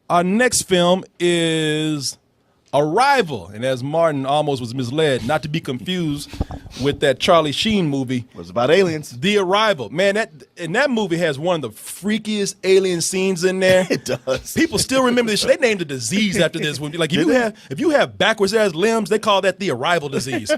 Our next film is Arrival, and as Martin almost was misled, not to be confused with that Charlie Sheen movie. It was about aliens. The Arrival. Man, that movie has one of the freakiest alien scenes in there. It does. People still remember this shit. They named a disease after this one. Like if you have backwards ass limbs, they call that the Arrival disease.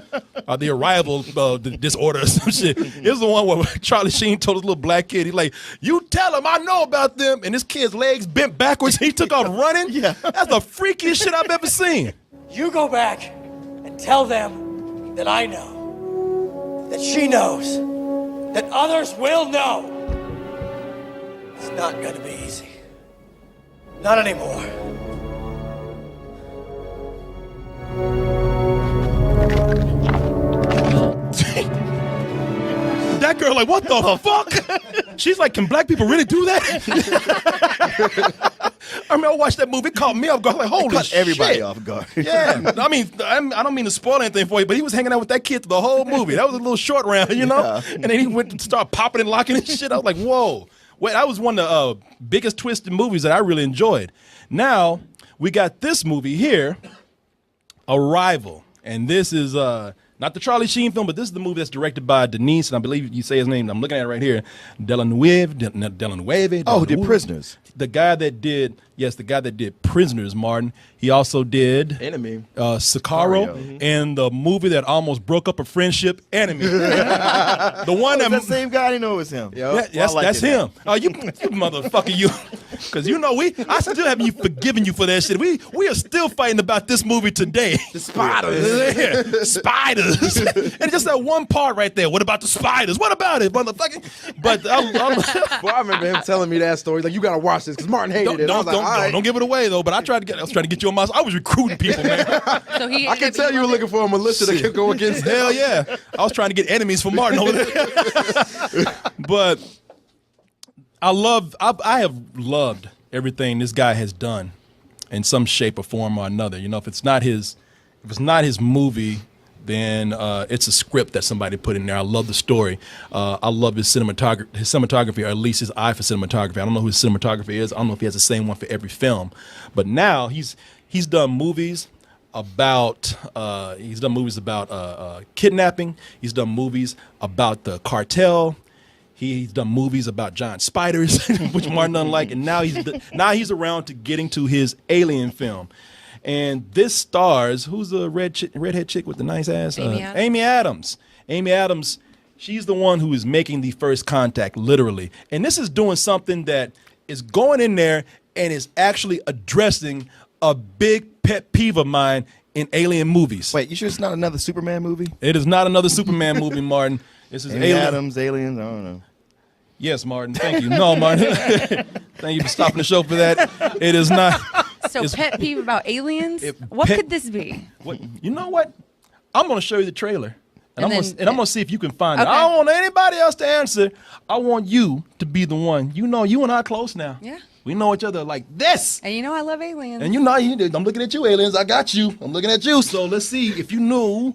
Or the Arrival disorder or some shit. It was the one where Charlie Sheen told his little black kid, he's like, you tell him I know about them. And this kid's legs bent backwards. He took off running. Yeah. That's the freakiest shit I've ever seen. You go back and tell them that I know, that she knows, that others will know. It's not going to be easy. Not anymore. That girl like, what the fuck? She's like, can black people really do that? I mean, I watched that movie. It caught me off guard. Like, holy shit. Everybody off guard. Yeah. I mean, I don't mean to spoil anything for you, but he was hanging out with that kid the whole movie. That was a little short round, you know? Yeah. And then he went to start popping and locking and shit. I was like, whoa. Well, that was one of the biggest twisted movies that I really enjoyed. Now, we got this movie here, Arrival. And this is not the Charlie Sheen film, but this is the movie that's directed by Denise, and I believe you say his name. I'm looking at it right here. Delannoy. Oh, who did Prisoners? The guy that did Prisoners, Martin. He also did Enemy. Sicario, and the movie that almost broke up a friendship, Enemy. The one That same guy, I didn't know it was him. Yep. That's him. Oh, you motherfucker, you. Because you know I still haven't forgiven you for that shit. We are still fighting about this movie today. The spiders. Yeah, spiders. And just that one part right there. What about the spiders? What about it, motherfucker? But Boy, I remember him telling me that story. Like, you gotta watch this because Martin hated it. I was like, all right. Don't give it away though. But I was trying to get you on my side. I was recruiting people, man. So I can tell you were looking for a militia that could go against him. Hell yeah. I was trying to get enemies for Martin over there. But I have loved everything this guy has done in some shape or form or another. You know, if it's not his movie, then it's a script that somebody put in there. I love the story. I love his cinematography, or at least his eye for cinematography. I don't know who his cinematography is. I don't know if he has the same one for every film. But now he's done movies about kidnapping. He's done movies about the cartel. He's done movies about giant spiders, which Martin doesn't like, and now he's around to getting to his alien film. And this stars, who's the redhead chick with the nice ass? Amy Adams. Amy Adams, she's the one who is making the first contact, literally. And this is doing something that is going in there and is actually addressing a big pet peeve of mine in alien movies. Wait, you sure it's not another Superman movie? It is not another Superman movie, Martin. This is Amy Adams, aliens, I don't know. Yes, Martin. Thank you. No, Martin. Thank you for stopping the show for that. It is not. So pet peeve about aliens? What could this be? You know what? I'm going to show you the trailer. And I'm going to see if you can find it. Okay. I don't want anybody else to answer. I want you to be the one. You know, you and I are close now. Yeah. We know each other like this. And you know I love aliens. And you know, I'm looking at you, aliens. I got you. I'm looking at you. So let's see if you know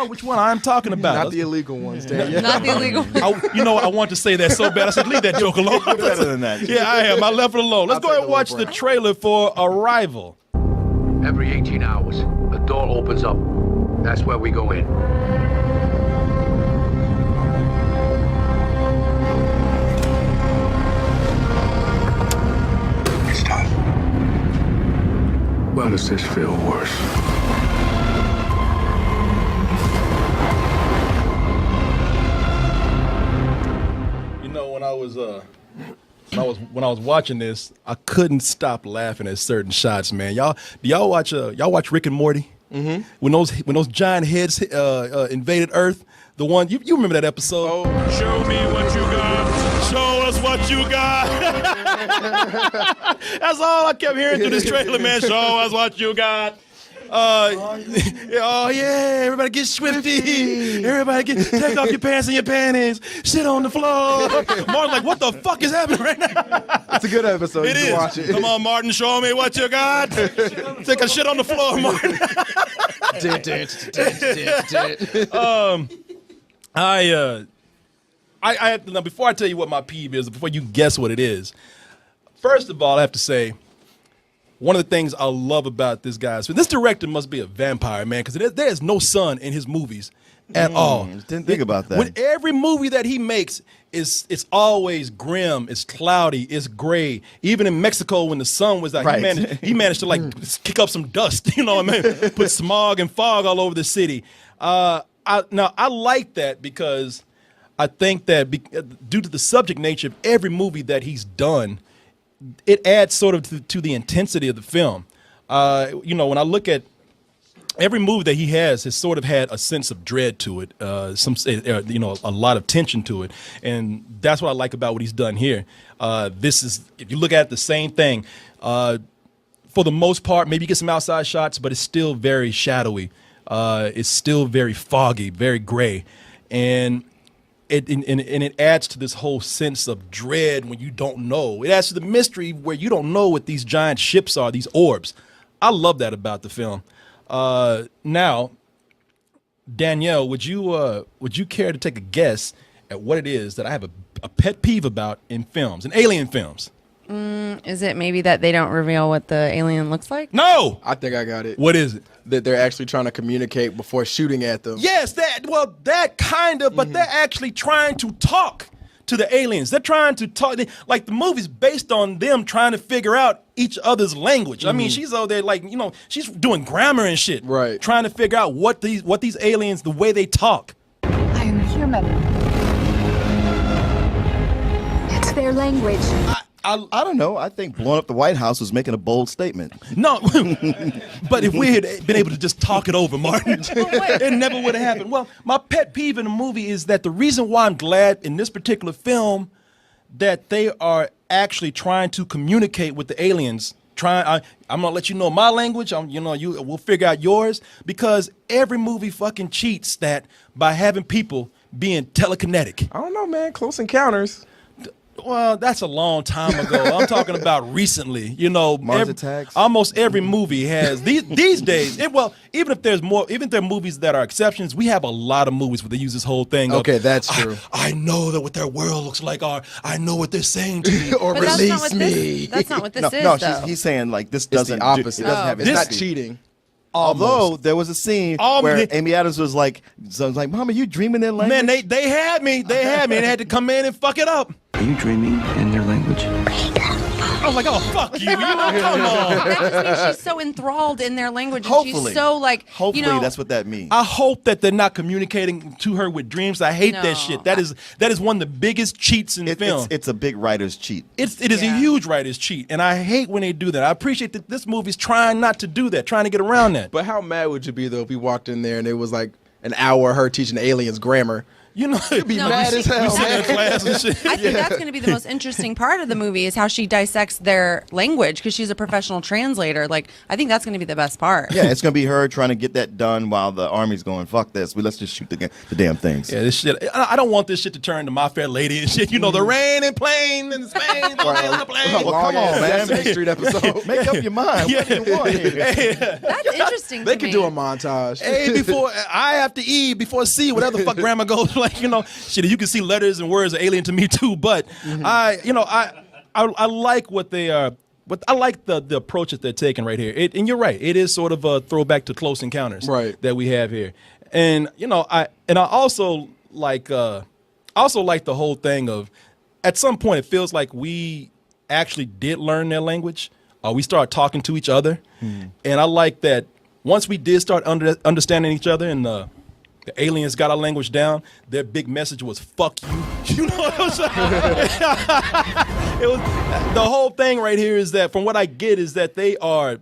which one I'm talking about. Not the illegal ones, Dan. Not the illegal ones. I want to say that so bad. I said, leave that joke alone. You're better than that. Yeah, I am. I left it alone. Let's go ahead and watch the trailer for Arrival. Every 18 hours, a door opens up. That's where we go in. It's time. Well, does this feel worse? You know, when I was watching this, I couldn't stop laughing at certain shots, man. Do y'all watch Rick and Morty? Mm-hmm. When those giant heads invaded Earth, the one you remember that episode? Oh. Show me what you got. Show us what you got. That's all I kept hearing through this trailer, man. Show us what you got. Oh yeah, everybody get swifty. Everybody take off your pants and your panties. Sit on the floor. Martin's like, what the fuck is happening right now? It's a good episode. It is. Watch it. Come on, Martin, show me what you got. Take a shit on the floor, Martin. Now before I tell you what my peeve is, before you guess what it is, first of all, I have to say, one of the things I love about this guy is this director must be a vampire, man, because there is no sun in his movies at all. Didn't think about that. With every movie that he makes, it's always grim, it's cloudy, it's gray. Even in Mexico, when the sun was out, Right. he managed to like kick up some dust. You know what I mean? Put smog and fog all over the city. I like that because I think that due to the subject nature of every movie that he's done, it adds sort of to the intensity of the film. You know, when I look at every movie that he has sort of had a sense of dread to it, you know, a lot of tension to it, and that's what I like about what he's done here. This is, if you look at it, the same thing. For the most part, maybe you get some outside shots, but it's still very shadowy. It's still very foggy, very gray, and it adds to this whole sense of dread when you don't know. It adds to the mystery where you don't know what these giant ships are, these orbs. I love that about the film. Now, Danielle, would you care to take a guess at what it is that I have a pet peeve about in films, in alien films? Is it maybe that they don't reveal what the alien looks like? No! I think I got it. What is it? That they're actually trying to communicate before shooting at them. Yes, that kind of, but they're actually trying to talk to the aliens. They're trying to talk, like the movie's based on them trying to figure out each other's language. I mean, she's over there like, you know, she's doing grammar and shit. Right. Trying to figure out what these aliens, the way they talk. I am human. It's their language. I don't know. I think blowing up the White House was making a bold statement. No, but if we had been able to just talk it over, Martin, it never would have happened. Well, my pet peeve in the movie is that the reason why I'm glad in this particular film that they are actually trying to communicate with the aliens. I'm gonna let you know my language. We'll figure out yours, because every movie fucking cheats that by having people being telekinetic. I don't know, man. Close Encounters. Well, that's a long time ago. I'm talking about recently. You know, Mars Attacks. Almost every movie has these days. Even if there are movies that are exceptions, we have a lot of movies where they use this whole thing. Okay, that's true. I know that what their world looks like, or I know what they're saying to me. Or But that's not release what me. That's not what this is, No, though. he's saying like this It's doesn't the opposite. It doesn't have It's his not speed. cheating. Although there was a scene where Amy Adams was like, "Mom, are you dreaming their language?" Man, they had me. They had me, and they had to come in and fuck it up. Are you dreaming in their language? I was like, oh, fuck you. You know, come on. That just means she's so enthralled in their language. And Hopefully. she's so like, Hopefully, you know, that's what that means. I hope that they're not communicating to her with dreams. I hate No. that shit. That is one of the biggest cheats in film. It's a big writer's cheat. It is a Yeah. huge writer's cheat, and I hate when they do that. I appreciate that this movie's trying not to do that, trying to get around that. But how mad would you be, though, if we walked in there and it was like an hour of her teaching aliens grammar? You know, No, mad as hell, we sit in man. class and shit. I think that's going to be the most interesting part of the movie is how she dissects their language, because she's a professional translator. Like, I think that's going to be the best part. Yeah, it's gonna be her trying to get that done while the army's going, "Fuck this, let's just shoot the damn things." Yeah, this shit. I don't want this shit to turn to My Fair Lady and shit. You know, the rain and plane and Spain, the plane. Well, come on, man. Sesame Street episode. Make up your mind. What do you want here? That's interesting. They to could me. do a montage. A before I after E before C, whatever the fuck grandma goes. Like, you know, shit. You can see letters and words are alien to me too. But I like what they are. But I like the approach that they're taking right here. And you're right. It is sort of a throwback to Close Encounters, Right. that we have here. And I also like the whole thing of, at some point it feels like we actually did learn their language. We start talking to each other, and I like that once we did start understanding each other, and the aliens got our language down, their big message was "fuck you." You know what I'm saying? It was the whole thing right here is that, from what I get, is that they are,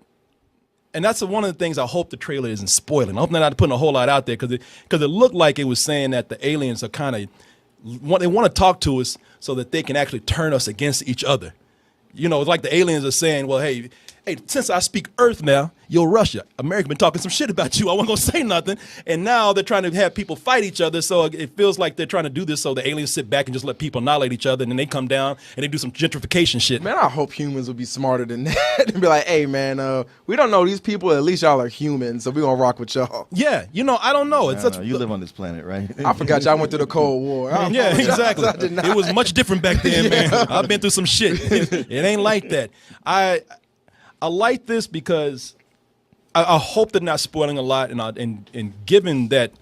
and that's one of the things I hope the trailer isn't spoiling. I hope they're not putting a whole lot out there, because it looked like it was saying that the aliens are kind of they want to talk to us so that they can actually turn us against each other. You know, it's like the aliens are saying, well, hey, since I speak Earth now, yo, Russia, America been talking some shit about you. I wasn't going to say nothing. And now they're trying to have people fight each other. So it feels like they're trying to do this so the aliens sit back and just let people annihilate each other. And then they come down and they do some gentrification shit. Man, I hope humans would be smarter than that and be like, hey, man, we don't know these people. At least y'all are humans, so we're going to rock with y'all. Yeah, you know, I don't know. It's such, You live on this planet, right? I forgot y'all went through the Cold War. I yeah, apologize. exactly. I did not. It was much different back then, man. I've been through some shit. It ain't like that. I like this because I hope they're not spoiling a lot, and given that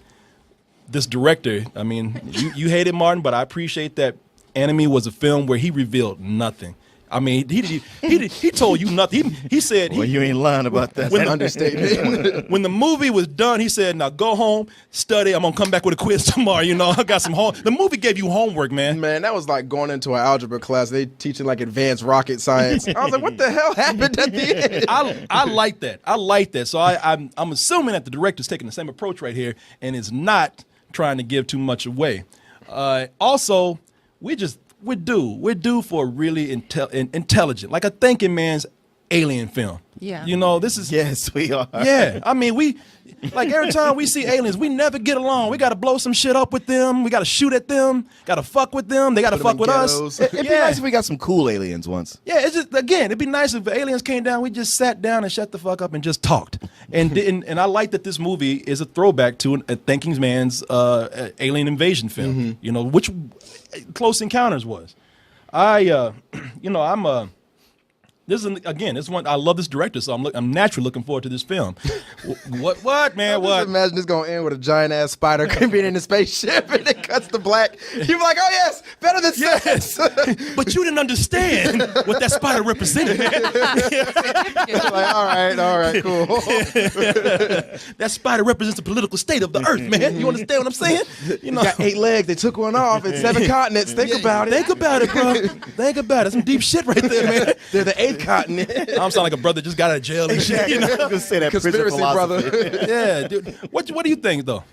this director, I mean, you hate it, Martin, but I appreciate that Enemy was a film where he revealed nothing. I mean, he told you nothing. He said, well, you ain't lying about that. That's an understatement. When the movie was done, he said, now go home, study. I'm going to come back with a quiz tomorrow. You know, I got some home. The movie gave you homework, man. Man, that was like going into an algebra class. They teaching like advanced rocket science. I was like, what the hell happened at the end? I like that. I like that. So I'm assuming that the director's taking the same approach right here and is not trying to give too much away. Also, we're due for a really intelligent, like a thinking man's alien film. Yeah. You know, this is. Yes, we are. Yeah. I mean, like every time we see aliens, we never get along. We got to blow some shit up with them. We got to shoot at them. Got to fuck with them. They got to fuck with us. It'd be nice if we got some cool aliens once. Yeah, it's just, again, it'd be nice if the aliens came down, we just sat down and shut the fuck up and just talked. And I like that this movie is a throwback to a thinking man's alien invasion film. You know, which Close Encounters was. This is one. I love this director, so I'm naturally looking forward to this film. What, man? Just imagine it's gonna end with a giant ass spider being in the spaceship, and it cuts to black. You're like, oh yes, better than sex. But you didn't understand what that spider represented, man. Like, all right, cool. That spider represents the political state of the earth, man. You understand what I'm saying? You know, got 8 legs. They took one off. It's 7 continents. Think about it. Think about it, bro. Think about it. That's some deep shit right there, man. They're the 8th continent. I'm sounding like a brother just got out of jail and shit. You know? I was gonna say that Conspiracy, brother. Yeah, dude. What do you think though?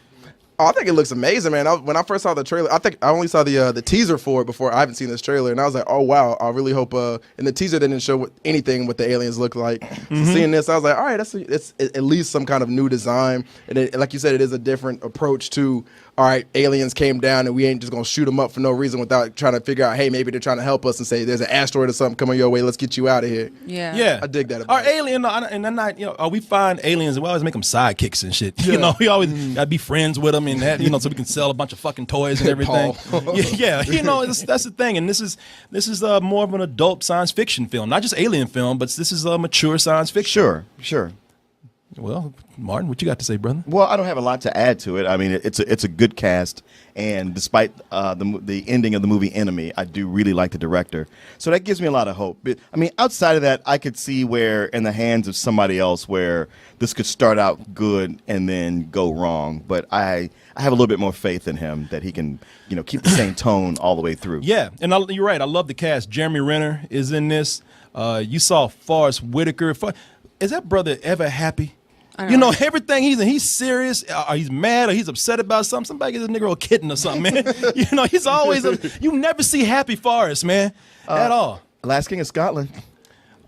Oh, I think it looks amazing, man. When I first saw the trailer, I think I only saw the teaser for it before. I haven't seen this trailer, and I was like, oh wow, I really hope. And the teaser didn't show anything what the aliens look like. So seeing this, I was like, all right, it's at least some kind of new design, and like you said, it is a different approach to. All right, aliens came down, and we ain't just gonna shoot them up for no reason without trying to figure out, hey, maybe they're trying to help us and say there's an astroroid or something coming your way. Let's get you out of here. Yeah. I dig that. About Our alien, and then not, we find aliens and we always make them sidekicks and shit. You know, we always gotta be friends with them and that, so we can sell a bunch of fucking toys and everything. Yeah, that's the thing. And this is more of an adult science fiction film, not just alien film, but this is a mature science fiction. Sure. Well, Martin, what you got to say, brother? Well, I don't have a lot to add to it. I mean, it's a good cast, and despite the ending of the movie Enemy, I do really like the director. So that gives me a lot of hope. But, I mean, outside of that, I could see where in the hands of somebody else where this could start out good and then go wrong. But I have a little bit more faith in him that he can, keep the same tone all the way through. Yeah, and you're right. I love the cast. Jeremy Renner is in this. You saw Forrest Whitaker. Is that brother ever happy? Everything he's serious, or he's mad, or he's upset about something. Somebody gives a nigga a kitten or something, man. He's always you never see happy Forrest, man, at all. Last King of Scotland.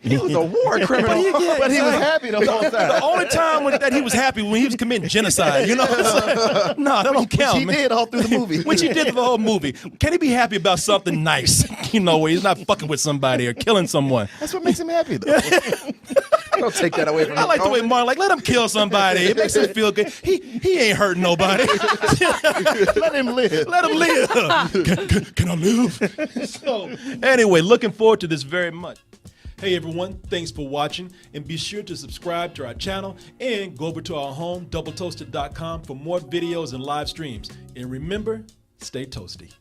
He was a war criminal, but he was happy the whole time. The only time that he was happy when he was committing genocide. No, that don't count. Which he did all through the movie. Which he did the whole movie. Can he be happy about something nice? Where he's not fucking with somebody or killing someone. That's what makes him happy, though. Don't take that away from him. I like the way Martin, let him kill somebody. It makes him feel good. He ain't hurting nobody. Let him live. Let him live. Can I live? So, anyway, looking forward to this very much. Hey everyone, thanks for watching, and be sure to subscribe to our channel and go over to our home, doubletoasted.com, for more videos and live streams. And remember, stay toasty.